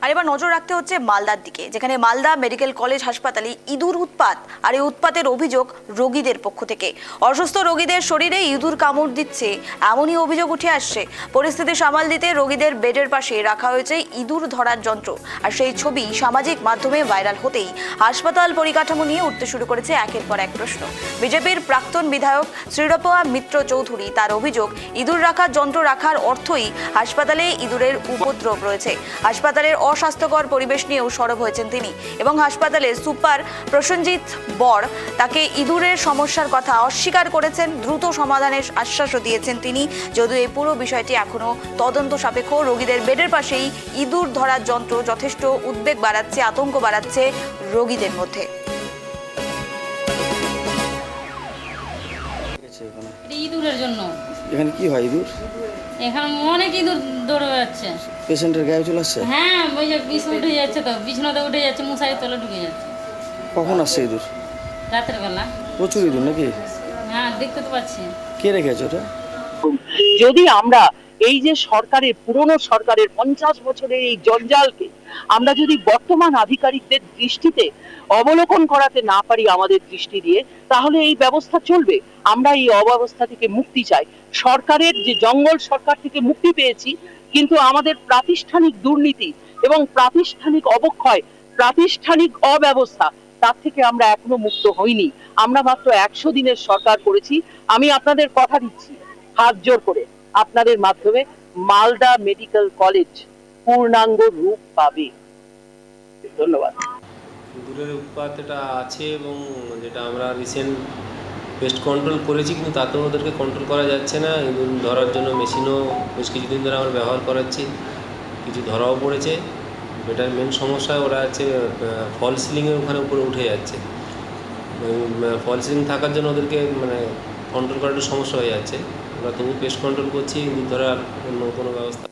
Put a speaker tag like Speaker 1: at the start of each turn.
Speaker 1: আর এবার নজর রাখতে হচ্ছে মালদার দিকে, যেখানে মালদা মেডিকেল কলেজ হাসপাতালে ইঁদুর উৎপাত। আর এই উৎপাতের অভিযোগ রোগীদের পক্ষ থেকে। অসুস্থ রোগীদের শরীরে ইঁদুর কামড় দিচ্ছে, এমনই অভিযোগ উঠে আসছে। পরিস্থিতি সামাল দিতে রোগীদের বেডের পাশে রাখা হয়েছে ইঁদুর ধরার যন্ত্র। আর সেই ছবি সামাজিক মাধ্যমে ভাইরাল হতেই হাসপাতাল পরিকাঠামো নিয়ে উঠতে শুরু করেছে একের পর এক প্রশ্ন। বিজেপির প্রাক্তন বিধায়ক শ্রীরূপা মিত্র চৌধুরী তার অভিযোগ, ইঁদুর রাখার যন্ত্র রাখার অর্থই হাসপাতালে ইঁদুরের উপদ্রব রয়েছে। হাসপাতালের অস্বাস্থ্যকর পরিবেশ নিয়েও সরব হয়েছেন তিনি, এবং হাসপাতালের সুপার প্রসেনজিৎ বর তাকে ইঁদুরের সমস্যার কথা অস্বীকার করেছেন। দ্রুত সমাধানের আশ্বাসও দিয়েছেন তিনি, যদিও এই পুরো বিষয়টি এখনো তদন্ত সাপেক্ষ। রোগীদের বেডের পাশেই ইঁদুর ধরার যন্ত্র যথেষ্ট উদ্বেগ বাড়াচ্ছে, আতঙ্ক বাড়াচ্ছে রোগীদের মধ্যে।
Speaker 2: ইঁদুরের জন্য
Speaker 3: এখানে কি হয় ইঁদুর?
Speaker 2: এখানে অনেক ইঁদুর দৌড়ে বেড়াচ্ছে।
Speaker 3: পেশেন্টের গায়ে চলে আসছে?
Speaker 2: হ্যাঁ, ওই যে বিষ উঠে যাচ্ছে, তো বিছানাতে উঠে যাচ্ছে, মশারির তলে ঢুকে যাচ্ছে।
Speaker 3: কখন আসছে ইঁদুর?
Speaker 2: রাতের বেলা।
Speaker 3: প্রচুর ইঁদুর নাকি?
Speaker 2: হ্যাঁ, দেখতে তো পাচ্ছি।
Speaker 3: কে রেখেছে ওটা?
Speaker 4: যদি আমরা এই যে সরকারের, পুরনো সরকারের 50 বছরের এই জঞ্জালকে আমরা যদি বর্তমান আধিকারিকদের দৃষ্টিতে অবলোকন করাতে না পারি আমাদের দৃষ্টি দিয়ে, তাহলে এই ব্যবস্থা চলবে। আমরা এই অব্যবস্থা থেকে মুক্তি চাই। সরকারের যে জঙ্গল সরকার থেকে মুক্তি পেয়েছি, কিন্তু আমাদের প্রাতিষ্ঠানিক দুর্নীতি এবং প্রাতিষ্ঠানিক অবক্ষয়, প্রাতিষ্ঠানিক অব্যবস্থা, তার থেকে আমরা এখনো মুক্ত হইনি। আমরা মাত্র 100 দিনের সরকার করেছি। আমি আপনাদের কথা দিচ্ছি, হাত জোর করে আপনাদের মাধ্যমে মালদা মেডিকেল কলেজ পূর্ণাঙ্গ রূপ পাবে। ধন্যবাদ।
Speaker 5: ইঁদুরের উৎপাত এটা আছে, এবং যেটা আমরা রিসেন্ট পেস্ট কন্ট্রোল করেছি, কিন্তু তাতেও ওদেরকে কন্ট্রোল করা যাচ্ছে না। ইঁদুর ধরার জন্য মেশিনও বেশ কিছুদিন ধরে আমরা ব্যবহার করাচ্ছি, কিছু ধরাও পড়েছে। এটার মেন সমস্যা ওরা আছে ফল সিলিংয়ের ওখানে উপরে উঠে যাচ্ছে। ফল সিলিং থাকার জন্য ওদেরকে কন্ট্রোল করার একটু সমস্যা হয়ে যাচ্ছে। আমরা তবু পেস্ট কন্ট্রোল করছি, ইঁদুর ধরার অন্য কোনো ব্যবস্থা